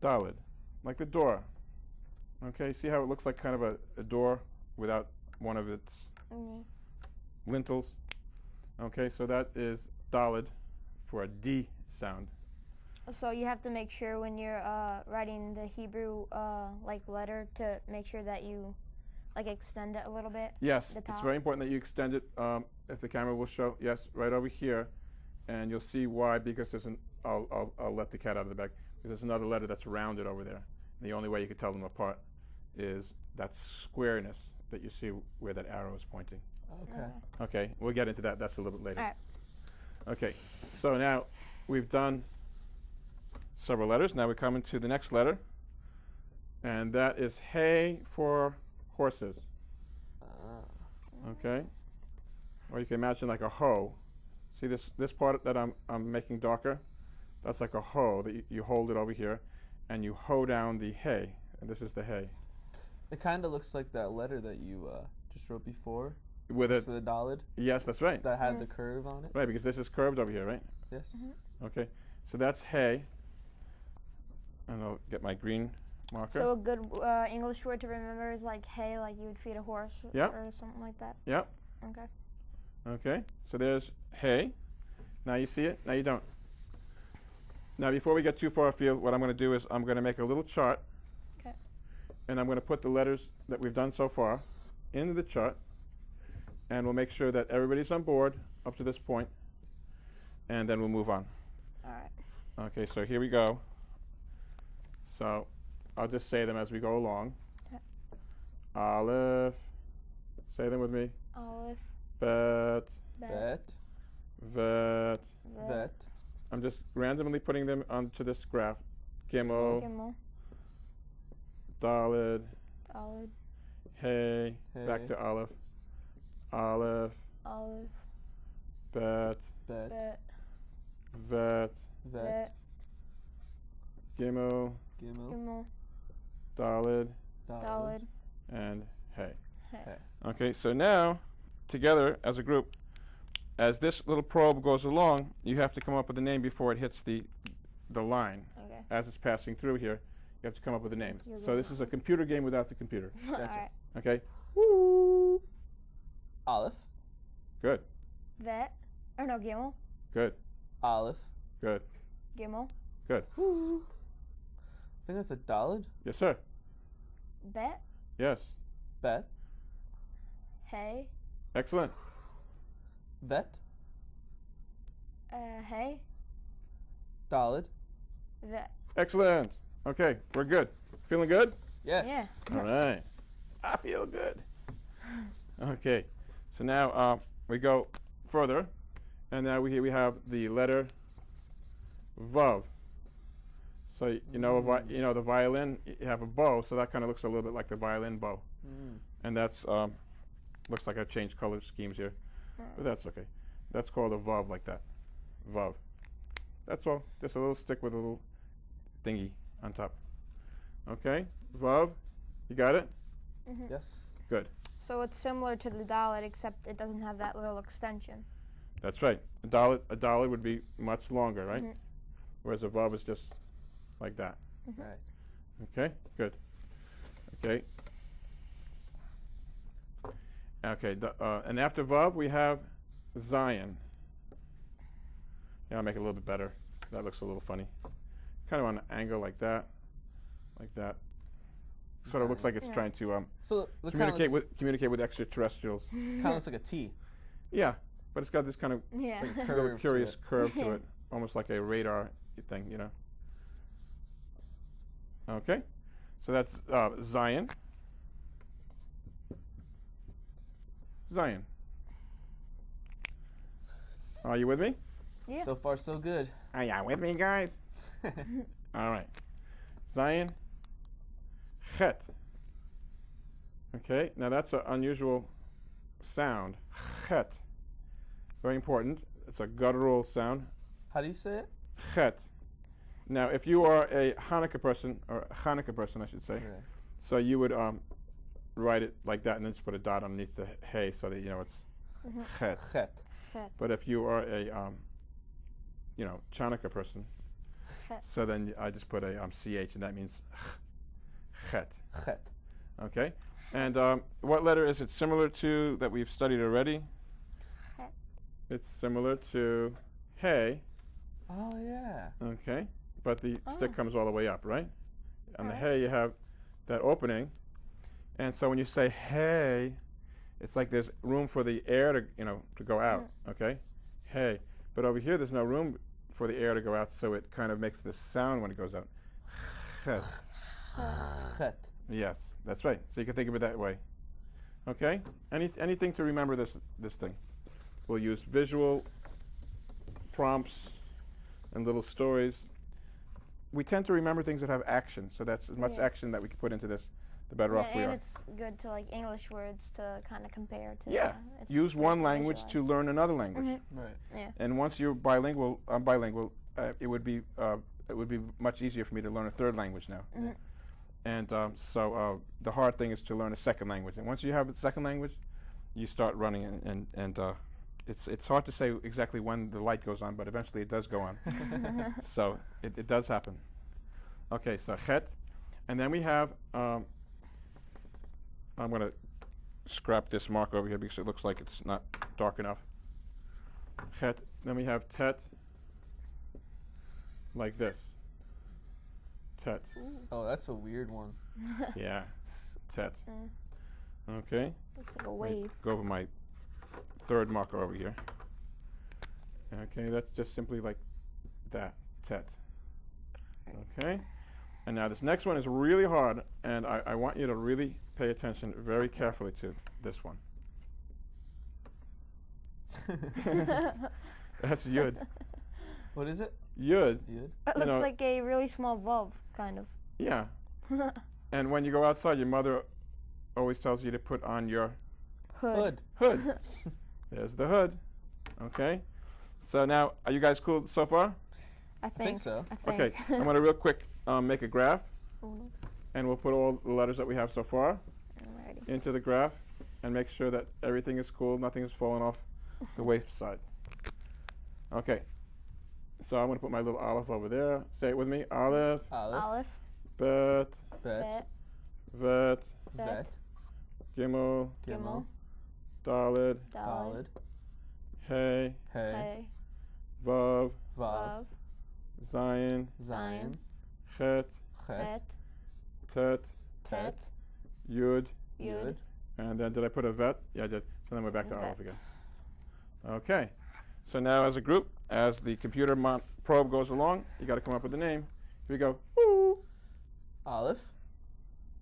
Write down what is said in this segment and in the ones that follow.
Dalid, like the door. Okay, see how it looks like kind of a door without one of its lintels? Okay, so that is Dalid for a D sound. So you have to make sure when you're writing the Hebrew like letter to make sure that you like extend it a little bit. Yes, it's very important that you extend it. If the camera will show, yes, right over here, and you'll see why. Because there's an I'll let the cat out of the bag. Because there's another letter that's rounded over there. And the only way you could tell them apart is that squareness that you see where that arrow is pointing. Okay. Okay, we'll get into that. That's a little bit later. All right. Okay, so now we've done several letters. Now we're coming to the next letter, and that is hay for horses. Okay, or you can imagine like a hoe. See this part that I'm making darker? That's like a hoe that you hold it over here, and you hoe down the hay. And this is the hay. It kind of looks like that letter that you just wrote before. With it, the Dalid. Yes, that's right. That had the curve on it. Right, because this is curved over here, right? Yes. Okay, so that's hay. And I'll get my green marker. So a good English word to remember is like hay, like you would feed a horse or something like that. Yep. Okay. Okay, so there's hay. Now you see it, now you don't. Now before we get too far afield, what I'm going to do is I'm going to make a little chart. Okay. And I'm going to put the letters that we've done so far into the chart. And we'll make sure that everybody's on board up to this point. And then we'll move on. All right. Okay, so here we go. So I'll just say them as we go along. Okay. Aleph. Say them with me. Aleph. Bet. Bet. Vet. Bet. I'm just randomly putting them onto this graph. Gimel. Gimel. Dalid. Dalid. Hey. Back to Aleph. Aleph. Aleph. Bet. Bet. Bet. Vet. Vet. Gimel. Gimel. Gimel. Dalid. Dalid. And Hey. Hey. Okay, so now, together as a group, as this little probe goes along, you have to come up with a name before it hits the line. Okay. As it's passing through here, you have to come up with a name. You're So good. this is a computer game without the computer. All right. Okay? Woo! Aleph. Good. Vet. Or no, Gimel. Good. Aleph. Good. Gimel. Good. I think that's a Dalid. Yes, sir. Bet. Yes. Bet. Hay. Excellent. Vet. Hay. Dalid. Vet. Excellent. Okay, we're good. Feeling good? Yes. Yeah. All right. I feel good. Okay. So now we go further, and now we have the letter Vav. So you know the violin. You have a bow, so that kind of looks a little bit like the violin bow, and that's looks like I've changed color schemes here, but that's okay. That's called a Vav, like that. Vav. That's all. Just a little stick with a little thingy on top. Okay. Vav. You got it? Yes. Good. So it's similar to the Dalid, except it doesn't have that little extension. That's right. A dollar would be much longer, right? Whereas a Vav is just like that. Right. Okay, good. Okay. Okay, and after Vav we have Zion. Yeah, I'll make it a little bit better. That looks a little funny. Kind of on an angle like that. Like that. Sort of looks like it's trying to So communicate with extraterrestrials. Kind of looks like a T. Yeah, but it's got this kind of Yeah. Curve curious to it. curve to it, almost like a radar thing, you know. Okay, so that's Zion. Zion. Are you with me? Yeah. So far, so good. Are you with me, guys? All right. Zion. Chet. Okay, now that's an unusual sound. Chet. Very important. It's a guttural sound. How do you say it? Chet. Now, if you are a Hanukkah person, or a Hanukkah person, I should say, Right. so you would write it like that and then just put a dot underneath the hay so that you know it's Chet. Chet. Chet. But if you are a Chanukah person, Chet. So then I just put a ch, and that means chet. Chet. Okay. And what letter is it similar to that we've studied already? Het. It's similar to hey. Oh yeah. Okay. But the stick Oh. comes all the way up, right? On the Alright. hey, you have that opening. And so when you say hey, it's like there's room for the air to go out, okay? Hey. But over here, there's no room for the air to go out, so it kind of makes this sound when it goes out. Chet. Chet. Yes, that's right. So you can think of it that way. Okay? Anything to remember this thing. We'll use visual prompts and little stories. We tend to remember things that have action, so that's as much Yeah. action that we can put into this, the better off we and are. it's good to like English words to kind of compare to. Yeah. It's Use good one to language to visualize. learn another language. Mhm. Right. Yeah. And once you're bilingual, it would be much easier for me to learn a third language now. Mhm. And so the hard thing is to learn a second language. And once you have a second language, you start running, and it's hard to say exactly when the light goes on, but eventually it does go on. So it does happen. Okay, so chet, and then we have. I'm going to scrap this mark over here because it looks like it's not dark enough. Chet. Then we have tet, like this. Tet. Oh, that's a weird one. Yeah, tet. Mm. Okay. Looks like a Let me wave. go over my third marker over here. Okay, that's just simply like that, tet. Okay. And now this next one is really hard, and I want you to really pay attention very carefully to this one. That's yud. What is it? Yud. Yud. It You know- looks like a really small vav, kind of. Yeah. And when you go outside, your mother always tells you to put on your Hood. hood. There's the hood. Okay. So now, are you guys cool so far? I think so. I think. Okay. I'm going to real quick make a graph, Alrighty. and we'll put all the letters that we have so far into the graph and make sure that everything is cool, nothing is falling off the waist side. Okay. So I'm going to put my little Aleph over there. Say it with me. Aleph, Aleph. Bet, Bet. Vet, Vet. Gimel, Gimel. Daled, Daled. Daled. Hey, Hey. Hey. Vav, Vav. Zayin, Zion. Chet, Chet. Tet, Tet. Yud, Yud. and then did I put a Vet? Yeah, I did. So then we're back to Aleph Vet. again. Okay. So now as a group, as the computer probe goes along, you got to come up with a name. Here we go. Woo. Aleph.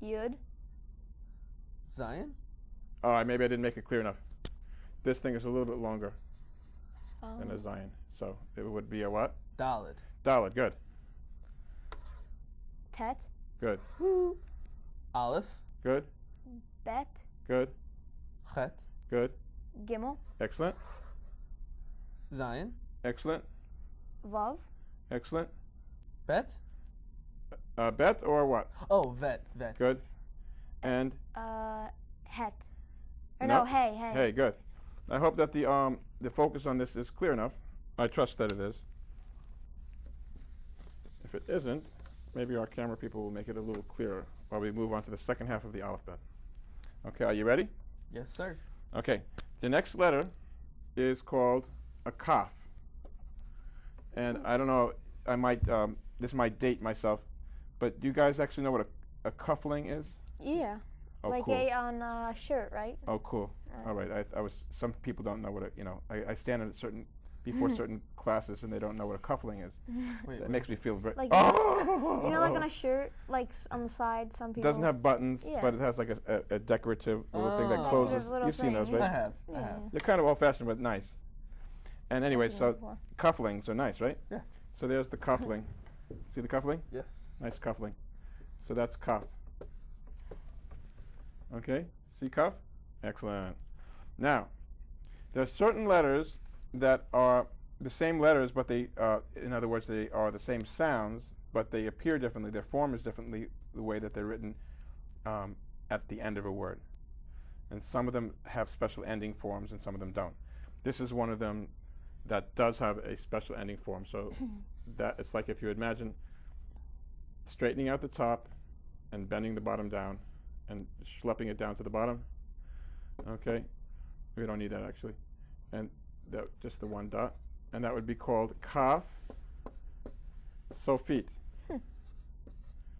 Yud. Zion. All right, maybe I didn't make it clear enough. This thing is a little bit longer than a Um, Zion. So it would be a what? Daled. Daled. Good. Tet. Good. Aleph. Good. Bet. Good. Chet. Good. Gimel. Excellent. Zion. Excellent. Vav. Excellent. Bet. Bet or what? Oh, vet. Vet. Good. And Het. Or No. no, hey, hey. hey, good. I hope that the focus on this is clear enough. I trust that it is. If it isn't, maybe our camera people will make it a little clearer while we move on to the second half of the Aleph Bet. Okay, are you ready? Yes, sir. Okay, the next letter is called a kaf. And I don't know, I might, this might date myself, but do you guys actually know what a cuffling is? Yeah. Oh, like cool. on a shirt, right? Oh, cool. All right. Some people don't know what I stand in before certain classes and they don't know what a cuffling is. Wait. It makes me feel very, Like, oh! You know, like on a shirt, like on the side, some It people. doesn't have buttons, Yeah. but it has like a decorative little thing that Oh. closes. Decorative little You've seen those, thing. I right? have. I Yeah. have. They're kind of old-fashioned, but nice. And anyway, I've seen so it before. cufflings are nice, right? Yeah. So there's the cuffling. See the cuffling? Yes. Nice cuffling. So that's cuff. Okay, see cuff? Excellent. Now, there are certain letters that are the same letters, but they, in other words, they are the same sounds, but they appear differently. Their form is differently the way that they're written at the end of a word. And some of them have special ending forms and some of them don't. This is one of them that does have a special ending form. So that it's like if you imagine straightening out the top and bending the bottom down and schlepping it down to the bottom. Okay, we don't need that actually, and just the one dot, and that would be called kaf sofit.